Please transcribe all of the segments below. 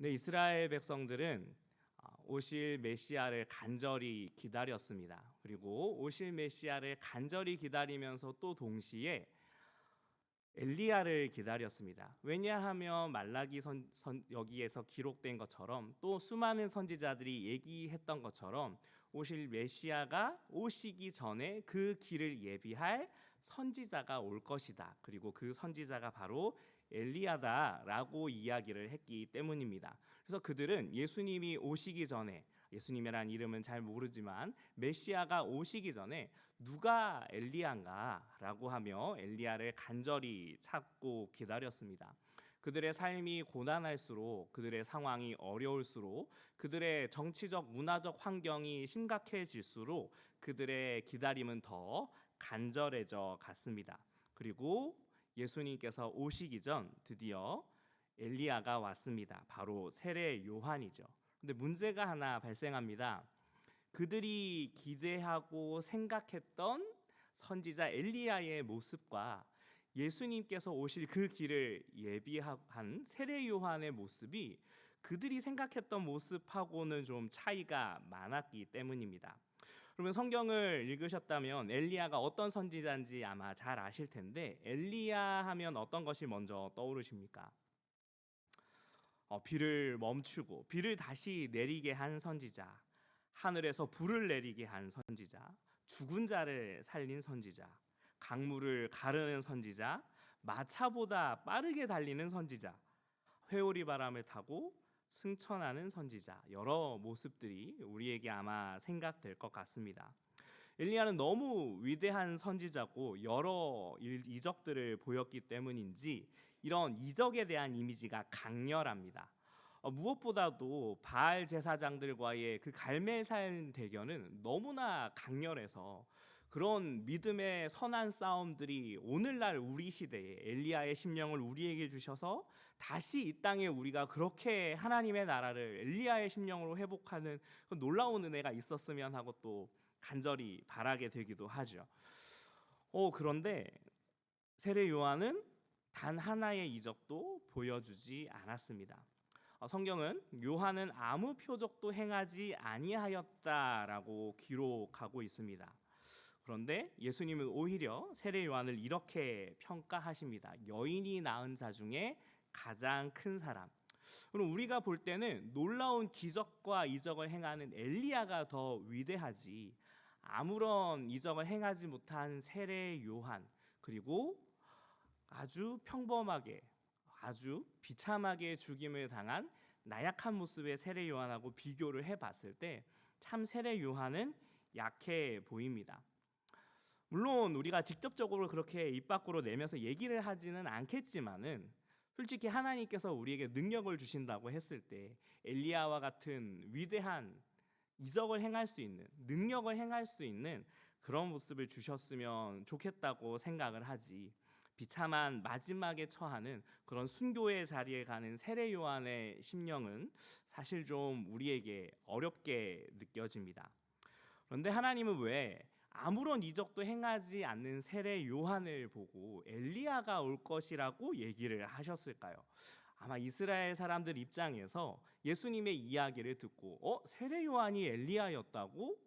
네, 이스라엘 백성들은 오실 메시아를 간절히 기다렸습니다. 그리고 오실 메시아를 간절히 기다리면서 또 동시에 엘리야를 기다렸습니다. 왜냐하면 말라기 여기에서 기록된 것처럼 또 수많은 선지자들이 얘기했던 것처럼 오실 메시아가 오시기 전에 그 길을 예비할 선지자가 올 것이다. 그리고 그 선지자가 바로 엘리야다라고 이야기를 했기 때문입니다. 그래서 그들은 예수님이 오시기 전에, 예수님이란 이름은 잘 모르지만 메시아가 오시기 전에 누가 엘리야인가라고 하며 엘리야를 간절히 찾고 기다렸습니다. 그들의 삶이 고난할수록, 그들의 상황이 어려울수록, 그들의 정치적 문화적 환경이 심각해질수록 그들의 기다림은 더 간절해져 갔습니다. 그리고 예수님께서 오시기 전 드디어 엘리야가 왔습니다. 바로 세례 요한이죠. 근데 문제가 하나 발생합니다. 그들이 기대하고 생각했던 선지자 엘리야의 모습과 예수님께서 오실 그 길을 예비한 세례 요한의 모습이 그들이 생각했던 모습하고는 좀 차이가 많았기 때문입니다. 그러면 성경을 읽으셨다면 엘리야가 어떤 선지자인지 아마 잘 아실 텐데, 엘리야 하면 어떤 것이 먼저 떠오르십니까? 비를 멈추고 비를 다시 내리게 한 선지자, 하늘에서 불을 내리게 한 선지자, 죽은 자를 살린 선지자, 강물을 가르는 선지자, 마차보다 빠르게 달리는 선지자, 회오리 바람을 타고 승천하는 선지자, 여러 모습들이 우리에게 아마 생각될 것 같습니다. 엘리야는 너무 위대한 선지자고 여러 이적들을 보였기 때문인지 이런 이적에 대한 이미지가 강렬합니다. 무엇보다도 바알 제사장들과의 그 갈멜살 대결은 너무나 강렬해서 그런 믿음의 선한 싸움들이 오늘날 우리 시대에 엘리야의 심령을 우리에게 주셔서 다시 이 땅에 우리가 그렇게 하나님의 나라를 엘리야의 심령으로 회복하는 그 놀라운 은혜가 있었으면 하고 또 간절히 바라게 되기도 하죠. 그런데 세례 요한은 단 하나의 이적도 보여주지 않았습니다. 성경은 요한은 아무 표적도 행하지 아니하였다라고 기록하고 있습니다. 그런데 예수님은 오히려 세례 요한을 이렇게 평가하십니다. 여인이 낳은 자 중에 가장 큰 사람. 그럼 우리가 볼 때는 놀라운 기적과 이적을 행하는 엘리야가 더 위대하지, 아무런 이적을 행하지 못한 세례 요한, 그리고 아주 평범하게 아주 비참하게 죽임을 당한 나약한 모습의 세례 요한하고 비교를 해봤을 때 참 세례 요한은 약해 보입니다. 물론 우리가 직접적으로 그렇게 입 밖으로 내면서 얘기를 하지는 않겠지만은 솔직히 하나님께서 우리에게 능력을 주신다고 했을 때 엘리야와 같은 위대한 이적을 행할 수 있는, 능력을 행할 수 있는 그런 모습을 주셨으면 좋겠다고 생각을 하지, 비참한 마지막에 처하는 그런 순교의 자리에 가는 세례 요한의 심령은 사실 좀 우리에게 어렵게 느껴집니다. 그런데 하나님은 왜 아무런 이적도 행하지 않는 세례 요한을 보고 엘리야가 올 것이라고 얘기를 하셨을까요? 아마 이스라엘 사람들 입장에서 예수님의 이야기를 듣고 세례 요한이 엘리야였다고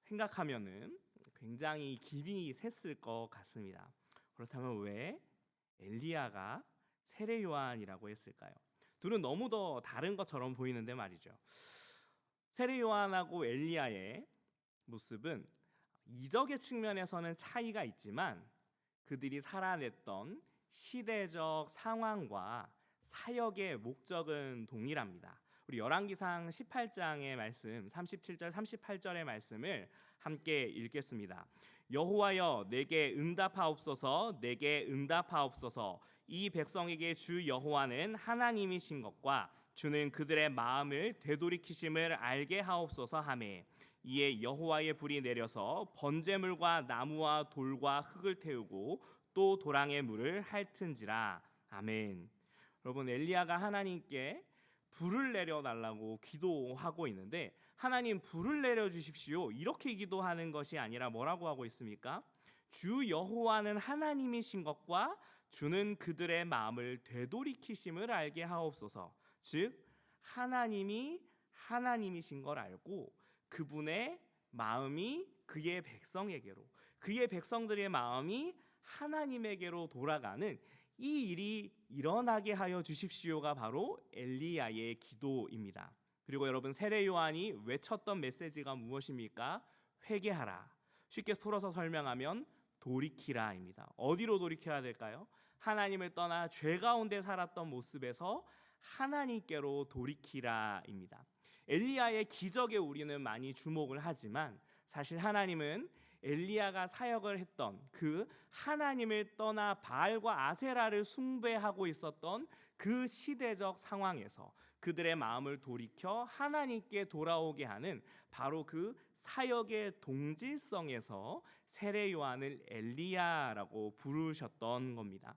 생각하면은 굉장히 기분이 샜을 것 같습니다. 그렇다면 왜 엘리야가 세례 요한이라고 했을까요? 둘은 너무 더 다른 것처럼 보이는데 말이죠. 세례 요한하고 엘리야의 모습은 이적의 측면에서는 차이가 있지만 그들이 살아냈던 시대적 상황과 사역의 목적은 동일합니다. 우리 열왕기상 18장의 말씀 37절 38절의 말씀을 함께 읽겠습니다. 여호와여 내게 응답하옵소서, 내게 응답하옵소서. 이 백성에게 주 여호와는 하나님이신 것과 주는 그들의 마음을 되돌이키심을 알게 하옵소서 하매, 이에 여호와의 불이 내려서 번제물과 나무와 돌과 흙을 태우고 또 도랑의 물을 핥은지라. 아멘. 여러분, 엘리야가 하나님께 불을 내려달라고 기도하고 있는데 하나님 불을 내려주십시오 이렇게 기도하는 것이 아니라 뭐라고 하고 있습니까? 주 여호와는 하나님이신 것과 주는 그들의 마음을 되돌이키심을 알게 하옵소서. 즉 하나님이 하나님이신 걸 알고 그분의 마음이 그의 백성에게로, 그의 백성들의 마음이 하나님에게로 돌아가는 이 일이 일어나게 하여 주십시오가 바로 엘리야의 기도입니다. 그리고 여러분, 세례 요한이 외쳤던 메시지가 무엇입니까? 회개하라. 쉽게 풀어서 설명하면 돌이키라입니다. 어디로 돌이켜야 될까요? 하나님을 떠나 죄 가운데 살았던 모습에서 하나님께로 돌이키라입니다. 엘리야의 기적에 우리는 많이 주목을 하지만 사실 하나님은 엘리야가 사역을 했던 그 하나님을 떠나 바알과 아세라를 숭배하고 있었던 그 시대적 상황에서 그들의 마음을 돌이켜 하나님께 돌아오게 하는 바로 그 사역의 동질성에서 세례 요한을 엘리야라고 부르셨던 겁니다.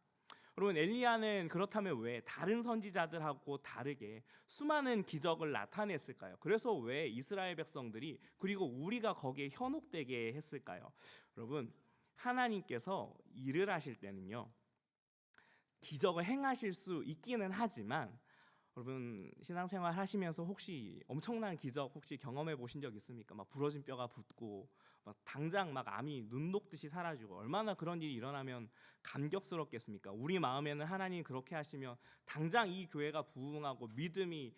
여러분, 엘리야는 그렇다면 왜 다른 선지자들하고 다르게 수많은 기적을 나타냈을까요? 그래서 왜 이스라엘 백성들이, 그리고 우리가 거기에 현혹되게 했을까요? 여러분, 하나님께서 일을 하실 때는요, 기적을 행하실 수 있기는 하지만, 여러분 신앙생활 하시면서 혹시 엄청난 기적 혹시 경험해 보신 적 있습니까? 막 부러진 뼈가 붙고 막 당장 막 암이 눈 녹듯이 사라지고, 얼마나 그런 일이 일어나면 감격스럽겠습니까? 우리 마음에는 하나님 그렇게 하시면 당장 이 교회가 부흥하고 믿음이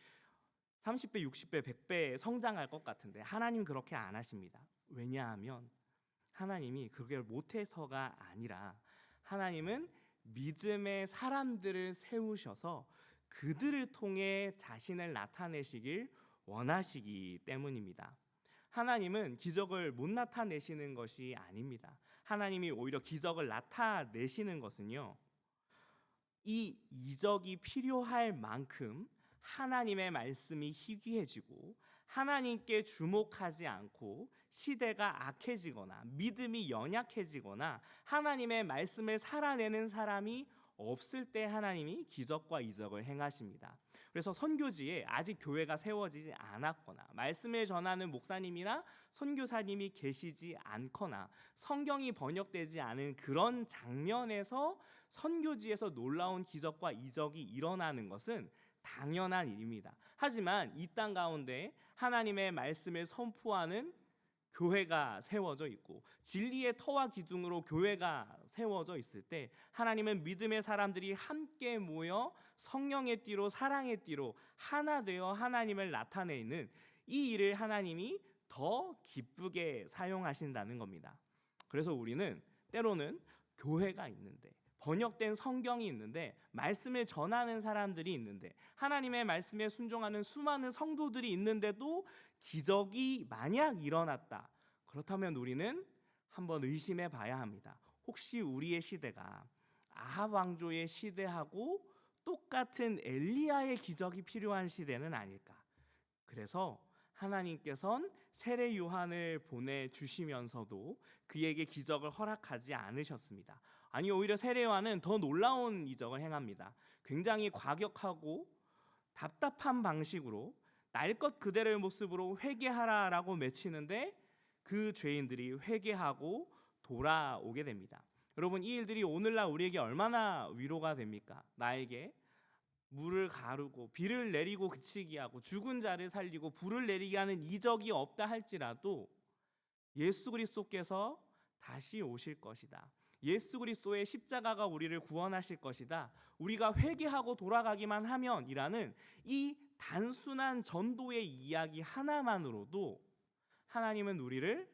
30배, 60배, 100배 성장할 것 같은데 하나님 그렇게 안 하십니다. 왜냐하면 하나님이 그게 못해서가 아니라 하나님은 믿음의 사람들을 세우셔서 그들을 통해 자신을 나타내시길 원하시기 때문입니다. 하나님은 기적을 못 나타내시는 것이 아닙니다. 하나님이 오히려 기적을 나타내시는 것은요, 이 이적이 필요할 만큼 하나님의 말씀이 희귀해지고 하나님께 주목하지 않고 시대가 악해지거나 믿음이 연약해지거나 하나님의 말씀을 살아내는 사람이 없을 때 하나님이 기적과 이적을 행하십니다. 그래서 선교지에 아직 교회가 세워지지 않았거나 말씀을 전하는 목사님이나 선교사님이 계시지 않거나 성경이 번역되지 않은 그런 장면에서 선교지에서 놀라운 기적과 이적이 일어나는 것은 당연한 일입니다. 하지만 이 땅 가운데 하나님의 말씀을 선포하는 교회가 세워져 있고 진리의 터와 기둥으로 교회가 세워져 있을 때 하나님은 믿음의 사람들이 함께 모여 성령의 띠로 사랑의 띠로 하나 되어 하나님을 나타내는 이 일을 하나님이 더 기쁘게 사용하신다는 겁니다. 그래서 우리는 때로는 교회가 있는데, 번역된 성경이 있는데, 말씀을 전하는 사람들이 있는데, 하나님의 말씀에 순종하는 수많은 성도들이 있는데도 기적이 만약 일어났다, 그렇다면 우리는 한번 의심해 봐야 합니다. 혹시 우리의 시대가 아합 왕조의 시대하고 똑같은 엘리야의 기적이 필요한 시대는 아닐까? 그래서 하나님께서는 세례 요한을 보내주시면서도 그에게 기적을 허락하지 않으셨습니다. 아니, 오히려 세례 요한은 더 놀라운 이적을 행합니다. 굉장히 과격하고 답답한 방식으로 날 것 그대로의 모습으로 회개하라라고 외치는데 그 죄인들이 회개하고 돌아오게 됩니다. 여러분, 이 일들이 오늘날 우리에게 얼마나 위로가 됩니까? 나에게 물을 가르고 비를 내리고 그치게 하고 죽은 자를 살리고 불을 내리게 하는 이적이 없다 할지라도 예수 그리스도께서 다시 오실 것이다, 예수 그리스도의 십자가가 우리를 구원하실 것이다, 우리가 회개하고 돌아가기만 하면 이라는 이 단순한 전도의 이야기 하나만으로도 하나님은 우리를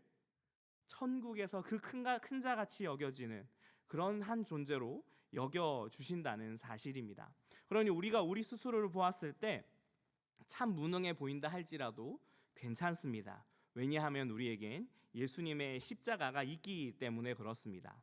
천국에서 그 큰 자같이 여겨지는 그런 한 존재로 여겨주신다는 사실입니다. 그러니 우리가 우리 스스로를 보았을 때 참 무능해 보인다 할지라도 괜찮습니다. 왜냐하면 우리에겐 예수님의 십자가가 있기 때문에 그렇습니다.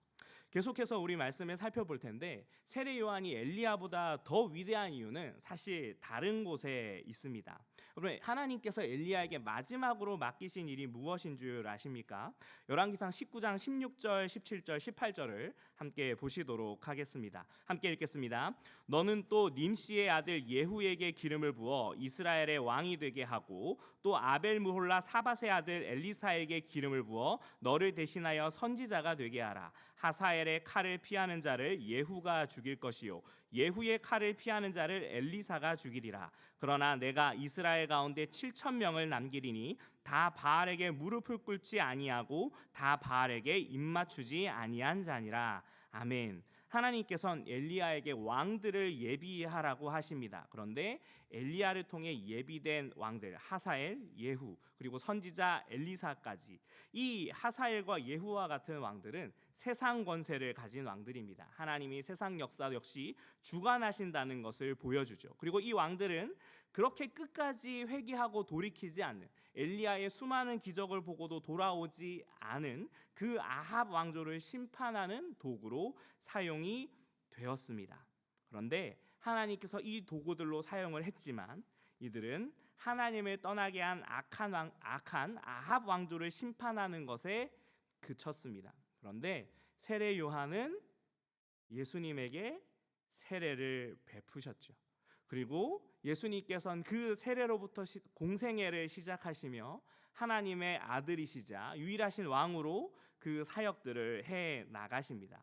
계속해서 우리 말씀을 살펴볼 텐데, 세례 요한이 엘리야보다 더 위대한 이유는 사실 다른 곳에 있습니다. 여러분, 하나님께서 엘리야에게 마지막으로 맡기신 일이 무엇인 줄 아십니까? 열왕기상 19장 16절, 17절, 18절을 함께 보시도록 하겠습니다. 함께 읽겠습니다. 너는 또 님시의 아들 예후에게 기름을 부어 이스라엘의 왕이 되게 하고 또 아벨므홀라 사밧의 아들 엘리사에게 기름을 부어 너를 대신하여 선지자가 되게 하라. 하사엘 하사엘의 칼을 피하는 자를 예후가 죽일 것이요 예후의 칼을 피하는 자를 엘리사가 죽이리라. 그러나 내가 이스라엘 가운데 7천 명을 남기리니 다 바알에게 무릎을 꿇지 아니하고 다 바알에게 입맞추지 아니한 자니라. 아멘. 하나님께서는 엘리야에게 왕들을 예비하라고 하십니다. 그런데 엘리야를 통해 예비된 왕들 하사엘, 예후, 그리고 선지자 엘리사까지, 이 하사엘과 예후와 같은 왕들은 세상 권세를 가진 왕들입니다. 하나님이 세상 역사 역시 주관하신다는 것을 보여주죠. 그리고 이 왕들은 그렇게 끝까지 회개하고 돌이키지 않는, 엘리야의 수많은 기적을 보고도 돌아오지 않은 그 아합 왕조를 심판하는 도구로 사용이 되었습니다. 그런데 하나님께서 이 도구들로 사용을 했지만 이들은 하나님을 떠나게 한 악한 아합 왕조를 심판하는 것에 그쳤습니다. 그런데 세례 요한은 예수님에게 세례를 베푸셨죠. 그리고 예수님께서는 그 세례로부터 공생애를 시작하시며 하나님의 아들이시자 유일하신 왕으로 그 사역들을 해 나가십니다.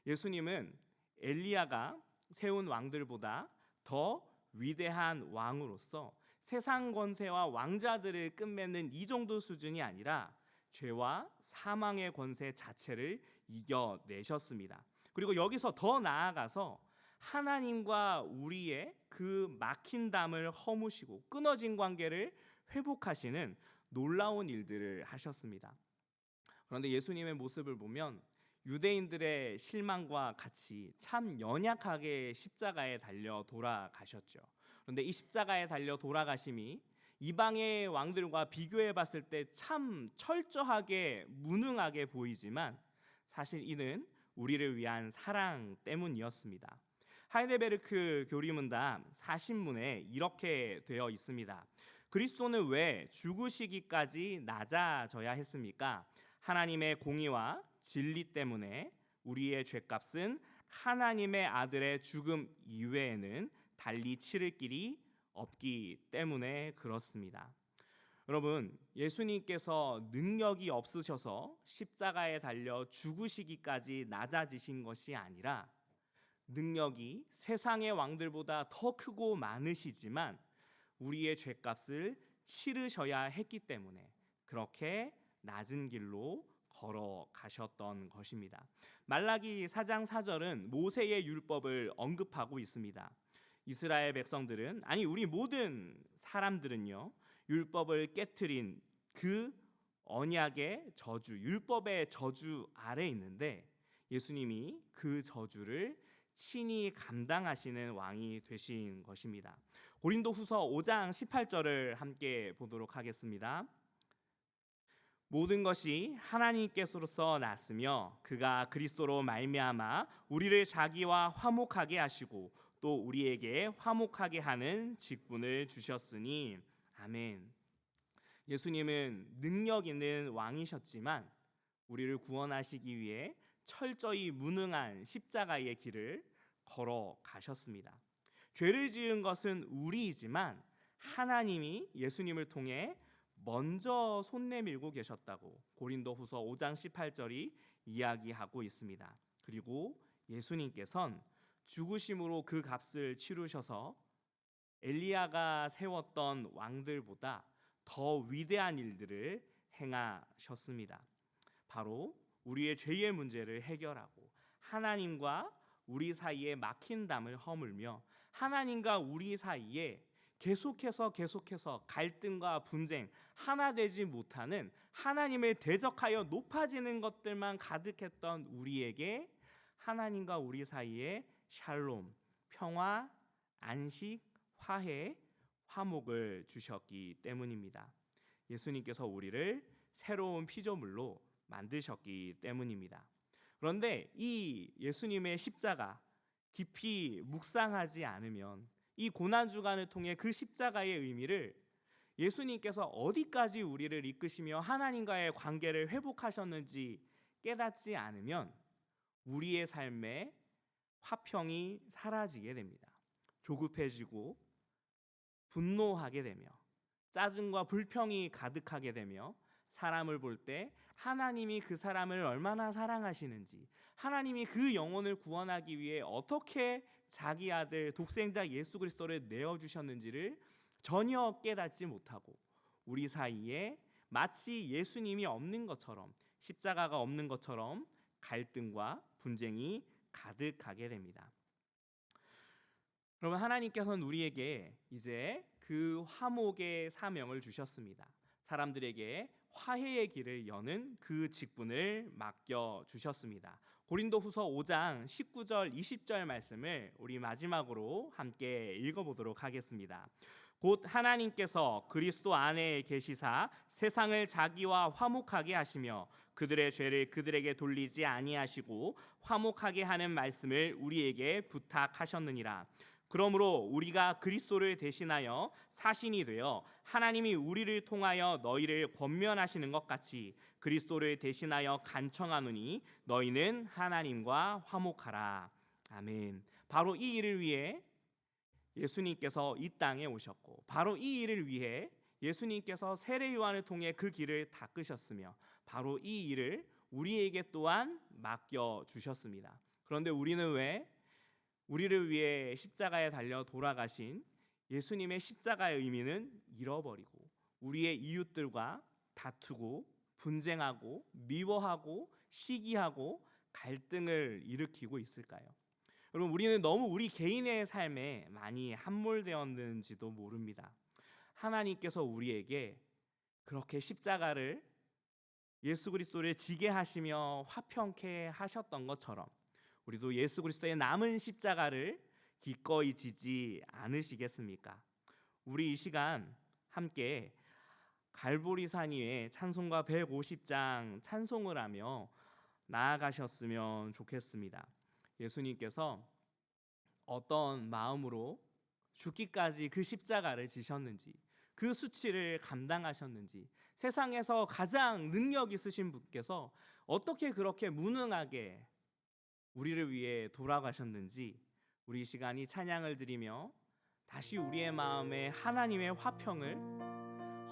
예수님은 엘리야가 세운 왕들보다 더 위대한 왕으로서 세상 권세와 왕자들을 끝맺는 이 정도 수준이 아니라 죄와 사망의 권세 자체를 이겨내셨습니다. 그리고 여기서 더 나아가서 하나님과 우리의 그 막힌 담을 허무시고 끊어진 관계를 회복하시는 놀라운 일들을 하셨습니다. 그런데 예수님의 모습을 보면 유대인들의 실망과 같이 참 연약하게 십자가에 달려 돌아가셨죠. 그런데 이 십자가에 달려 돌아가심이 이방의 왕들과 비교해 봤을 때 참 철저하게 무능하게 보이지만 사실 이는 우리를 위한 사랑 때문이었습니다. 하이델베르크 교리문답 40문에 이렇게 되어 있습니다. 그리스도는 왜 죽으시기까지 낮아져야 했습니까? 하나님의 공의와 진리 때문에 우리의 죄값은 하나님의 아들의 죽음 이외에는 달리 치를 길이 없기 때문에 그렇습니다. 여러분, 예수님께서 능력이 없으셔서 십자가에 달려 죽으시기까지 낮아지신 것이 아니라 능력이 세상의 왕들보다 더 크고 많으시지만 우리의 죄값을 치르셔야 했기 때문에 그렇게 낮은 길로 걸어가셨던 것입니다. 말라기 4장 4절은 모세의 율법을 언급하고 있습니다. 이스라엘 백성들은, 아니 우리 모든 사람들은요, 율법을 깨트린 그 언약의 저주, 율법의 저주 아래 있는데 예수님이 그 저주를 친히 감당하시는 왕이 되신 것입니다. 고린도후서 5장 18절을 함께 보도록 하겠습니다. 모든 것이 하나님께서로서 났으며 그가 그리스도로 말미암아 우리를 자기와 화목하게 하시고 또 우리에게 화목하게 하는 직분을 주셨으니 아멘. 예수님은 능력 있는 왕이셨지만 우리를 구원하시기 위해 철저히 무능한 십자가의 길을 걸어가셨습니다. 죄를 지은 것은 우리이지만 하나님이 예수님을 통해 먼저 손 내밀고 계셨다고 고린도후서 5장 18절이 이야기하고 있습니다. 그리고 예수님께서는 죽으심으로 그 값을 치르셔서 엘리야가 세웠던 왕들보다 더 위대한 일들을 행하셨습니다. 바로 우리의 죄의 문제를 해결하고 하나님과 우리 사이에 막힌 담을 허물며 하나님과 우리 사이에 계속해서 갈등과 분쟁, 하나 되지 못하는, 하나님을 대적하여 높아지는 것들만 가득했던 우리에게 하나님과 우리 사이에 샬롬, 평화, 안식, 화해, 화목을 주셨기 때문입니다. 예수님께서 우리를 새로운 피조물로 만드셨기 때문입니다. 그런데 이 예수님의 십자가 깊이 묵상하지 않으면 이 고난주간을 통해 그 십자가의 의미를, 예수님께서 어디까지 우리를 이끄시며 하나님과의 관계를 회복하셨는지 깨닫지 않으면 우리의 삶에 화평이 사라지게 됩니다. 조급해지고 분노하게 되며 짜증과 불평이 가득하게 되며 사람을 볼 때 하나님이 그 사람을 얼마나 사랑하시는지, 하나님이 그 영혼을 구원하기 위해 어떻게 자기 아들 독생자 예수 그리스도를 내어주셨는지를 전혀 깨닫지 못하고 우리 사이에 마치 예수님이 없는 것처럼, 십자가가 없는 것처럼 갈등과 분쟁이 가득하게 됩니다. 여러분, 하나님께서는 우리에게 이제 그 화목의 사명을 주셨습니다. 사람들에게 화해의 길을 여는 그 직분을 맡겨 주셨습니다. 고린도후서 5장 19절 20절 말씀을 우리 마지막으로 함께 읽어보도록 하겠습니다. 곧 하나님께서 그리스도 안에 계시사 세상을 자기와 화목하게 하시며 그들의 죄를 그들에게 돌리지 아니하시고 화목하게 하는 말씀을 우리에게 부탁하셨느니라. 그러므로 우리가 그리스도를 대신하여 사신이 되어 하나님이 우리를 통하여 너희를 권면하시는 것 같이 그리스도를 대신하여 간청하노니 너희는 하나님과 화목하라. 아멘. 바로 이 일을 위해 예수님께서 이 땅에 오셨고, 바로 이 일을 위해 예수님께서 세례 요한을 통해 그 길을 닦으셨으며, 바로 이 일을 우리에게 또한 맡겨 주셨습니다. 그런데 우리는 왜 우리를 위해 십자가에 달려 돌아가신 예수님의 십자가의 의미는 잃어버리고 우리의 이웃들과 다투고 분쟁하고 미워하고 시기하고 갈등을 일으키고 있을까요? 여러분, 우리는 너무 우리 개인의 삶에 많이 함몰되었는지도 모릅니다. 하나님께서 우리에게 그렇게 십자가를, 예수 그리스도를 지게 하시며 화평케 하셨던 것처럼 우리도 예수 그리스도의 남은 십자가를 기꺼이 지지 않으시겠습니까? 우리 이 시간 함께 갈보리산 위에 찬송가 150장 찬송을 하며 나아가셨으면 좋겠습니다. 예수님께서 어떤 마음으로 죽기까지 그 십자가를 지셨는지, 그 수치를 감당하셨는지, 세상에서 가장 능력 있으신 분께서 어떻게 그렇게 무능하게 우리를 위해 돌아가셨는지 우리 시간이 찬양을 드리며 다시 우리의 마음에 하나님의 화평을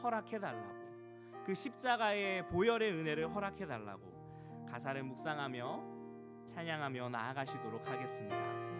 허락해달라고, 그 십자가의 보혈의 은혜를 허락해달라고 가사를 묵상하며 찬양하며 나아가시도록 하겠습니다.